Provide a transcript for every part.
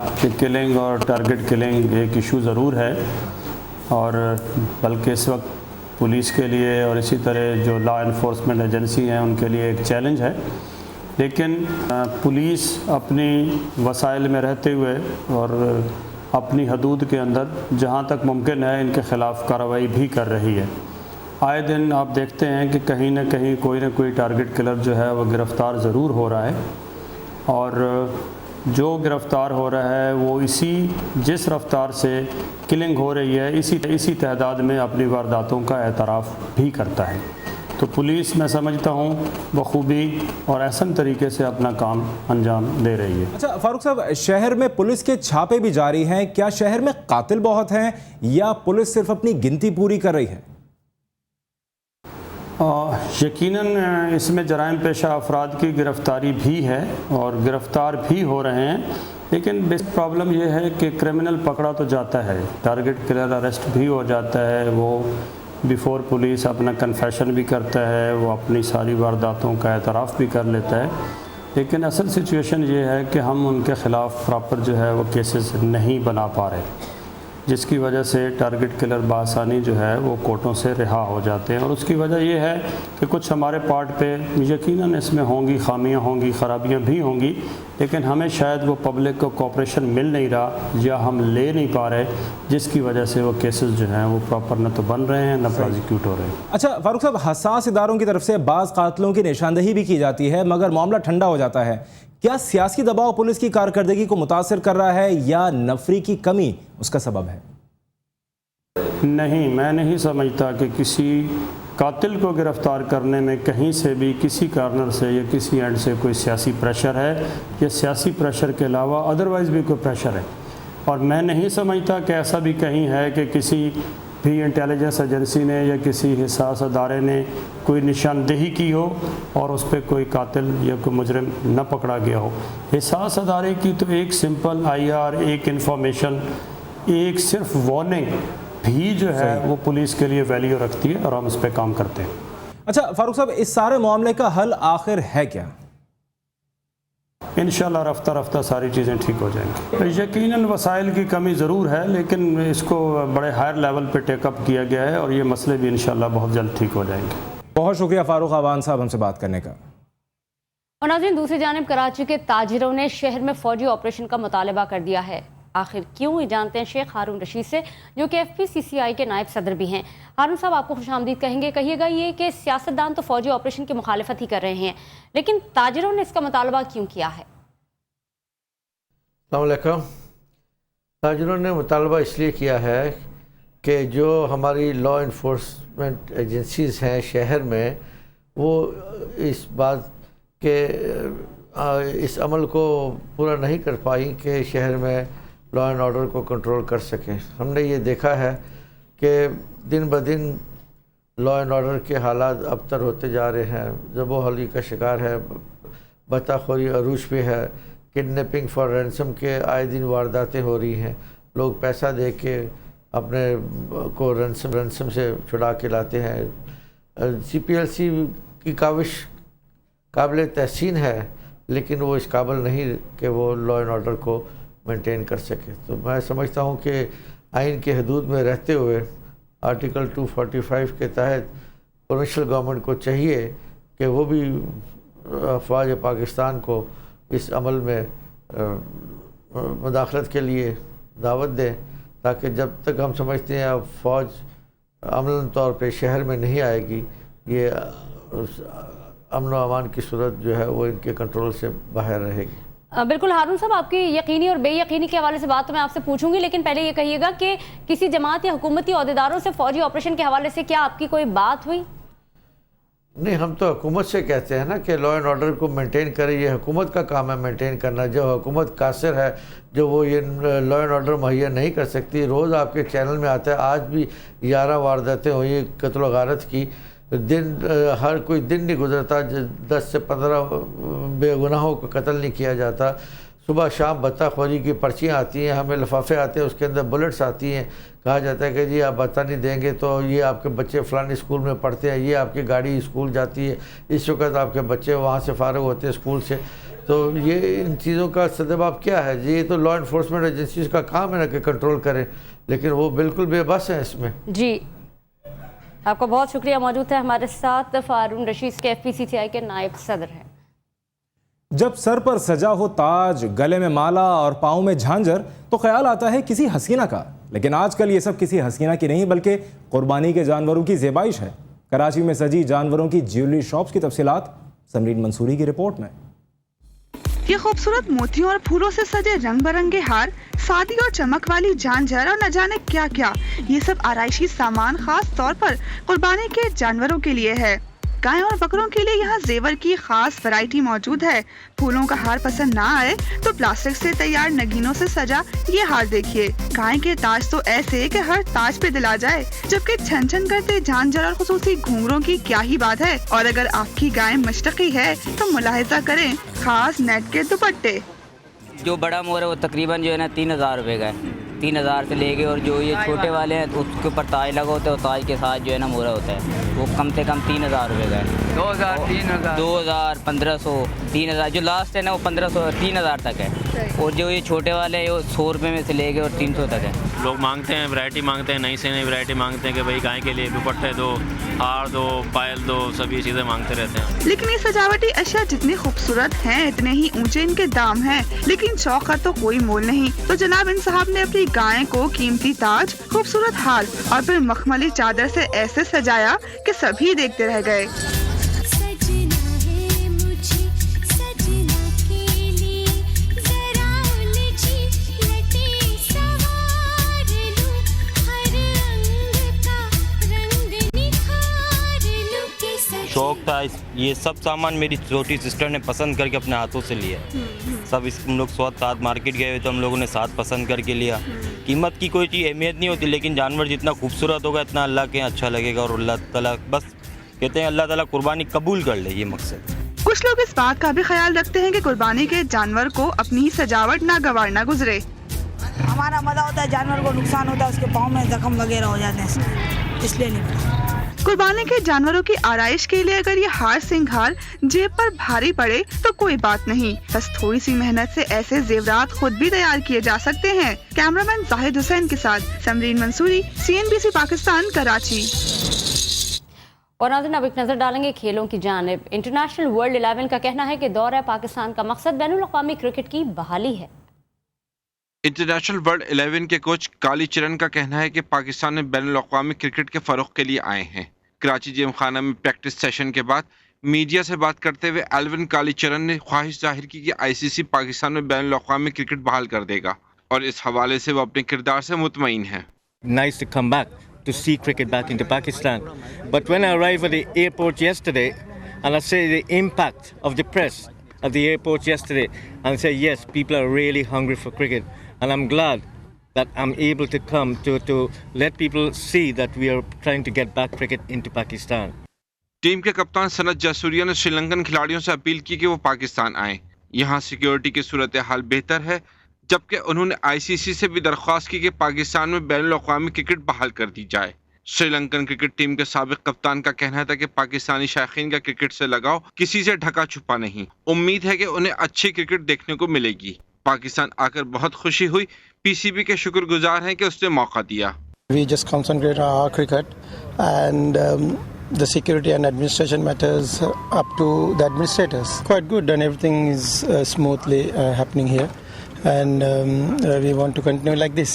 کہ کلنگ اور target killing ایک ایشو ضرور ہے، اور بلکہ اس وقت پولیس کے لیے اور اسی طرح جو لا انفورسمنٹ ایجنسی ہیں ان کے لیے ایک چیلنج ہے، لیکن پولیس اپنی وسائل میں رہتے ہوئے اور اپنی حدود کے اندر جہاں تک ممکن ہے ان کے خلاف کارروائی بھی کر رہی ہے۔ آئے دن آپ دیکھتے ہیں کہ کہیں نہ کہیں کوئی نہ کوئی ٹارگٹ کلر جو ہے وہ گرفتار ضرور ہو رہا ہے، اور جو گرفتار ہو رہا ہے وہ جس رفتار سے کلنگ ہو رہی ہے اسی تعداد میں اپنی وارداتوں کا اعتراف بھی کرتا ہے۔ تو پولیس میں سمجھتا ہوں بخوبی اور احسن طریقے سے اپنا کام انجام دے رہی ہے۔ اچھا فاروق صاحب، شہر میں پولیس کے چھاپے بھی جاری ہیں، کیا شہر میں قاتل بہت ہیں یا پولیس صرف اپنی گنتی پوری کر رہی ہے؟ یقیناً اس میں جرائم پیشہ افراد کی گرفتاری بھی ہے اور گرفتار بھی ہو رہے ہیں، لیکن بیسک پرابلم یہ ہے کہ کرمنل پکڑا تو جاتا ہے، ٹارگٹ کلر اریسٹ بھی ہو جاتا ہے، وہ بیفور پولیس اپنا کنفیشن بھی کرتا ہے، وہ اپنی ساری وارداتوں کا اعتراف بھی کر لیتا ہے، لیکن اصل سچویشن یہ ہے کہ ہم ان کے خلاف پراپر جو ہے وہ کیسز نہیں بنا پا رہے، جس کی وجہ سے ٹارگٹ کلر بآسانی جو ہے وہ کورٹوں سے رہا ہو جاتے ہیں۔ اور اس کی وجہ یہ ہے کہ کچھ ہمارے پارٹ پہ یقیناً اس میں ہوں گی خامیاں، ہوں گی خرابیاں بھی ہوں گی، لیکن ہمیں شاید وہ پبلک کو کوپریشن مل نہیں رہا یا ہم لے نہیں پا رہے، جس کی وجہ سے وہ کیسز جو ہیں وہ پراپر نہ تو بن رہے ہیں نہ پروزیکیوٹ ہو رہے ہیں۔ اچھا فاروق صاحب، حساس اداروں کی طرف سے بعض قاتلوں کی نشاندہی بھی کی جاتی ہے مگر معاملہ ٹھنڈا ہو جاتا ہے، کیا سیاسی دباؤ پولیس کی کارکردگی کو متاثر کر رہا ہے یا نفری کی کمی اس کا سبب ہے؟ نہیں، میں نہیں سمجھتا کہ کسی قاتل کو گرفتار کرنے میں کہیں سے بھی کسی کارنر سے یا کسی اینڈ سے کوئی سیاسی پریشر ہے، یا سیاسی پریشر کے علاوہ ادروائز بھی کوئی پریشر ہے، اور میں نہیں سمجھتا کہ ایسا بھی کہیں ہے کہ کسی بھی انٹیلیجنس ایجنسی نے یا کسی حساس ادارے نے کوئی نشاندہی کی ہو اور اس پہ کوئی قاتل یا کوئی مجرم نہ پکڑا گیا ہو۔ حساس ادارے کی تو ایک سمپل IR، ایک انفارمیشن، ایک صرف وارننگ بھی جو ہے وہ پولیس کے لیے ویلیو رکھتی ہے، اور ہم اس پہ کام کرتے ہیں۔ اچھا فاروق صاحب، اس سارے معاملے کا حل آخر ہے کیا؟ انشاءاللہ رفتہ رفتہ ساری چیزیں ٹھیک ہو جائیں گی۔ یقیناً وسائل کی کمی ضرور ہے، لیکن اس کو بڑے ہائر لیول پہ ٹیک اپ کیا گیا ہے، اور یہ مسئلے بھی انشاءاللہ بہت جلد ٹھیک ہو جائیں گے۔ بہت شکریہ فاروق آوان صاحب ہم سے بات کرنے کا۔ اور ناظرین، دوسری جانب کراچی کے تاجروں نے شہر میں فوجی آپریشن کا مطالبہ کر دیا ہے۔ آخر کیوں، یہ جانتے ہیں شیخ ہارون رشید سے، جو کہ FPCCI کے نائب صدر بھی ہیں۔ ہارون صاحب، آپ کو خوش آمدید کہیں گے۔ کہیے گا یہ کہ سیاستدان تو فوجی آپریشن کی مخالفت ہی کر رہے ہیں، لیکن تاجروں نے اس کا مطالبہ کیوں کیا ہے؟ السلام علیکم۔ تاجروں نے مطالبہ اس لیے کیا ہے کہ جو ہماری لا انفورسمنٹ ایجنسیز ہیں شہر میں، وہ اس بات کے اس عمل کو پورا نہیں کر پائیں کہ شہر میں لا اینڈ آرڈر کو کنٹرول کر سکیں۔ ہم نے یہ دیکھا ہے کہ دن بدن لا اینڈ آرڈر کے حالات ابتر ہوتے جا رہے ہیں، ذب و حلی کا شکار ہے، بطہ خوری عروج پہ ہے، کڈنیپنگ فار رینسم کے آئے دن وارداتیں ہو رہی ہیں، لوگ پیسہ دے کے اپنے کو رینسم سے چھڑا کے لاتے ہیں۔ CPLC کی کاوش قابل تحسین ہے، لیکن وہ اس قابل نہیں کہ وہ لا اینڈ آرڈر کو مینٹین کر سکے۔ تو میں سمجھتا ہوں کہ آئین کے حدود میں رہتے ہوئے آرٹیکل 245 کے تحت پروونشل گورنمنٹ کو چاہیے کہ وہ بھی افواج پاکستان کو اس عمل میں مداخلت کے لیے دعوت دیں، تاکہ جب تک ہم سمجھتے ہیں اب فوج عملاً طور پہ شہر میں نہیں آئے گی، یہ امن و امان کی صورت جو ہے وہ ان کے کنٹرول سے باہر رہے گی۔ بالکل ہارون صاحب، آپ کی یقینی اور بے یقینی کے حوالے سے بات تو میں آپ سے پوچھوں گی، لیکن پہلے یہ کہیے گا کہ کسی جماعت یا حکومتی عہدیداروں سے فوجی آپریشن کے حوالے سے کیا آپ کی کوئی بات ہوئی؟ نہیں، ہم تو حکومت سے کہتے ہیں نا کہ لا اینڈ آرڈر کو مینٹین کرے، یہ حکومت کا کام ہے مینٹین کرنا۔ جو حکومت قاصر ہے، جو وہ یہ لا اینڈ آرڈر مہیا نہیں کر سکتی، روز آپ کے چینل میں آتا ہے، آج بھی 11 وارداتیں ہوئی قتل و غارت کی، ہر کوئی دن نہیں گزرتا 10 سے 15 بے گناہوں کو قتل نہیں کیا جاتا۔ صبح شام بطہ خوری کی پرچیاں آتی ہیں، ہمیں لفافے آتے ہیں، اس کے اندر بلٹس آتی ہیں، کہا جاتا ہے کہ جی آپ بطہ نہیں دیں گے تو یہ آپ کے بچے فلانی اسکول میں پڑھتے ہیں، یہ آپ کی گاڑی اسکول جاتی ہے، اس وقت آپ کے بچے وہاں سے فارغ ہوتے ہیں اسکول سے۔ تو یہ ان چیزوں کا سدباب کیا ہے؟ یہ تو لا انفورسمنٹ ایجنسیز کا کام ہے نا کہ کنٹرول کریں، لیکن وہ بالکل بے بس ہیں اس میں۔ جی آپ کا بہت شکریہ۔ موجود ہے ہمارے ساتھ ہارون رشید کے FPCCI کے نائب صدر ہیں۔ جب سر پر سجا ہو تاج، گلے میں مالا اور پاؤں میں جھانجر تو خیال آتا ہے کسی حسینہ کا، لیکن آج کل یہ سب کسی حسینہ کی نہیں بلکہ قربانی کے جانوروں کی زیبائش ہے۔ کراچی میں سجی جانوروں کی جیولری شاپس کی تفصیلات سمرین منصوری کی رپورٹ میں۔ یہ خوبصورت موتیوں اور پھولوں سے سجے رنگ برنگے ہار، سادی اور چمک والی جھانجھر اور نہ جانے کیا کیا، یہ سب آرائشی سامان خاص طور پر قربانی کے جانوروں کے لیے ہے۔ گائے اور بکروں کے لیے یہاں زیور کی خاص ورائٹی موجود ہے۔ پھولوں کا ہار پسند نہ آئے تو پلاسٹک سے تیار نگینوں سے سجا یہ ہار دیکھیے۔ گائے کے تاج تو ایسے کہ ہر تاج پہ دل آ جائے، جبکہ چھن چھن کرتے جھانجھر اور خصوصی گھونگروں کی کیا ہی بات ہے۔ اور اگر آپ کی گائے مشرقی ہے تو ملاحظہ کریں خاص نیٹ کے دوپٹے۔ جو بڑا مور ہے وہ تقریباً جو ہے نا 3000 روپے کا ہے، 3000 سے لے کے، اور جو یہ چھوٹے والے ہیں تو اس کے اوپر تاج لگا ہوتا ہے، اور تاج کے ساتھ جو ہے نا مورا ہوتا ہے، وہ کم سے کم 3000 روپے کا ہے۔ 2000 1500 3000، جو لاسٹ ہے نا وہ 1500 3000 تک ہے، اور جو یہ چھوٹے والے ہیں وہ 100 روپے میں سے لے کے اور 300 تک ہے۔ لوگ مانگتے ہیں ورائٹی مانگتے ہیں، نئی سے نئی ورائٹی مانگتے ہیں کہ بھائی گائے کے لیے دوپٹے دو، ہار دو، پائل دو، سب یہ چیزیں مانگتے رہتے ہیں۔ لیکن یہ سجاوٹی اشیاء جتنی خوبصورت ہیں اتنے ہی اونچے ان کے دام ہیں، لیکن شوق کا تو کوئی مول نہیں۔ تو جناب ان صاحب نے اپنی گائے کو قیمتی تاج، خوبصورت ہار اور پھر مخملی چادر سے ایسے سجایا کہ سبھی دیکھتے رہ گئے۔ شوق تھا، یہ سب سامان میری چھوٹی سسٹر نے پسند کر کے اپنے ہاتھوں سے لیا، سب ہم لوگ ساتھ مارکیٹ گئے ہوئے تو ہم لوگوں نے ساتھ پسند کر کے لیا۔ قیمت کی کوئی چیز اہمیت نہیں ہوتی، لیکن جانور جتنا خوبصورت ہوگا اتنا اللہ کے اچھا لگے گا، اور اللہ تعالیٰ بس کہتے ہیں اللہ تعالیٰ قربانی قبول کر لے، یہ مقصد۔ کچھ لوگ اس بات کا بھی خیال رکھتے ہیں کہ قربانی کے جانور کو اپنی ہی سجاوٹ ناگوار نہ گزرے۔ ہمارا مزہ ہوتا ہے، جانور کو نقصان ہوتا ہے، اس کے پاؤں میں زخم وغیرہ ہو جاتے ہیں، اس لیے نہیں۔ قربانی کے جانوروں کی آرائش کے لیے اگر یہ ہار سنگھار جیب پر بھاری پڑے تو کوئی بات نہیں، بس تھوڑی سی محنت سے ایسے زیورات خود بھی تیار کیے جا سکتے ہیں۔ کیمرامین زاہد حسین کے ساتھ سمرین منصوری، CNBC پاکستان، کراچی۔ اور ناظرین اب ایک نظر ڈالیں گے کھیلوں کی جانب۔ انٹرنیشنل ورلڈ 11 کا کہنا ہے کہ دورہ پاکستان کا مقصد بین الاقوامی کرکٹ کی بحالی ہے۔ انٹرنیشنل ورلڈ 11 کے کوچ کالی چرن کا کہنا ہے کہ پاکستان میں بین الاقوامی کرکٹ کے فروغ کے لیے آئے ہیں۔ کراچی جیم خانہ میں پریکٹس سیشن کے بعد میڈیا سے بات کرتے ہوئے ایلون کالی چرن نے خواہش ظاہر کی کہ ICC پاکستان میں بین الاقوامی کرکٹ بحال کر دے گا، اور اس حوالے سے وہ اپنے کردار سے مطمئن ہیں۔ Nice to come back to see cricket back into Pakistan. But when I arrived at the airport yesterday, and I say the impact of the press at the airport yesterday, and I say yes, people are really hungry for cricket, and I'm glad that I'm able to come to let people see that we are trying to get back cricket into Pakistan. Team کے کپتان سنت جاسوریا نے سری لنکن کھلاڑیوں سے appeal کی کہ وہ پاکستان آئیں، یہاں سیکیورٹی کی صورتحال بہتر ہے، جبکہ انہوں نے ICC سے بھی درخواست کی کہ پاکستان میں بین الاقوامی کرکٹ بحال کر دی جائے۔ سری لنکن کرکٹ ٹیم کے سابق کپتان کا کہنا تھا کہ پاکستانی شائقین کا کرکٹ سے لگاؤ کسی سے ڈھکا چھپا نہیں، امید ہے کہ انہیں اچھی کرکٹ دیکھنے کو ملے گی۔ پاکستان آ کر بہت خوشی ہوئی، PCB کے شکر گزار ہیں کہ اس نے موقع دیا۔ We just concentrate on our cricket and the security and administration matters up to the administrators. Quite good and everything is smoothly happening here and we want to continue like this.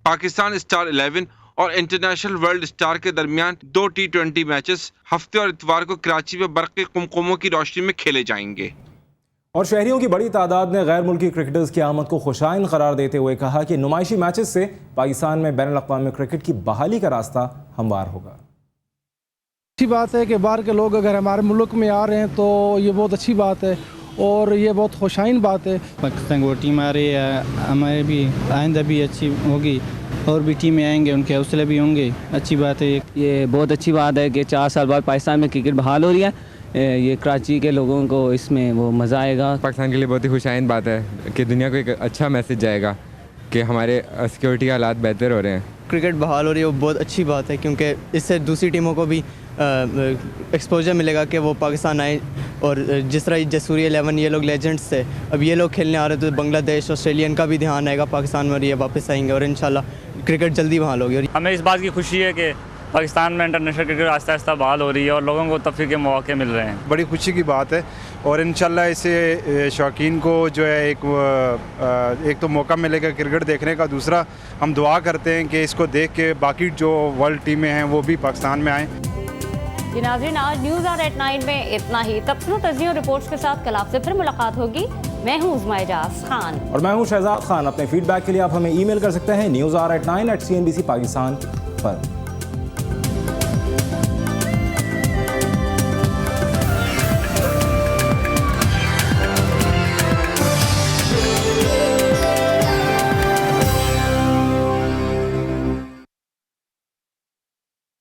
Pakistan star 11 اور international world star کے درمیان 2 T20 matches ہفتے اور اتوار کو کراچی میں برقی قمقموں کی روشنی میں کھیلے جائیں گے۔ اور شہریوں کی بڑی تعداد نے غیر ملکی کرکٹرز کی آمد کو خوشائن قرار دیتے ہوئے کہا کہ نمائشی میچز سے پاکستان میں بین الاقوامی کرکٹ کی بحالی کا راستہ ہموار ہوگا۔ اچھی بات ہے کہ باہر کے لوگ اگر ہمارے ملک میں آ رہے ہیں تو یہ بہت اچھی بات ہے اور یہ بہت خوشائن بات ہے۔ پاکستان کو ٹیم آ رہی ہے، ہمارے بھی آئندہ بھی اچھی ہوگی، اور بھی ٹیمیں آئیں گے، ان کے حوصلے بھی ہوں گے، اچھی بات ہے۔ یہ بہت اچھی بات ہے کہ 4 سال بعد پاکستان میں کرکٹ بحال ہو رہی ہے، یہ کراچی کے لوگوں کو اس میں وہ مزہ آئے گا۔ پاکستان کے لیے بہت ہی خوشائن بات ہے کہ دنیا کو ایک اچھا میسج جائے گا کہ ہمارے سیکورٹی حالات بہتر ہو رہے ہیں۔ کرکٹ بحال ہو رہی ہے وہ بہت اچھی بات ہے، کیونکہ اس سے دوسری ٹیموں کو بھی ایکسپوجر ملے گا کہ وہ پاکستان آئیں اور جس طرح جسوری 11 یہ لوگ لیجنڈس تھے, اب یہ لوگ کھیلنے آ رہے تو بنگلہ دیش آسٹریلین کا بھی دھیان آئے گا پاکستان میں, اور یہ واپس آئیں گے اور انشاءاللہ کرکٹ جلدی بحال ہوگی. اور ہمیں اس بات کی خوشی ہے کہ پاکستان میں انٹرنیشنل کرکٹ آہستہ آہستہ بحال ہو رہی ہے اور لوگوں کو تفریح کے مواقع مل رہے ہیں. بڑی خوشی کی بات ہے, اور انشاءاللہ اسے شوقین کو جو ہے ایک تو موقع ملے گا کرکٹ دیکھنے کا, دوسرا ہم دعا کرتے ہیں کہ اس کو دیکھ کے باقی جو ورلڈ ٹیمیں ہیں وہ بھی پاکستان میں آئیں. جی ناظرین, آج نیوز آر ایٹ 9 میں اتنا ہی. تبصروں, تجزیوں, رپورٹس کے ساتھ کل آپ سے پھر ملاقات ہوگی. میں ہوں عظمیٰ اعجاز خان اور میں ہوں شہزاد خان. اپنے فیڈ بیک کے لیے آپ ہمیں ای میل کر سکتے ہیں newsr@9@cnbcpakistan پر.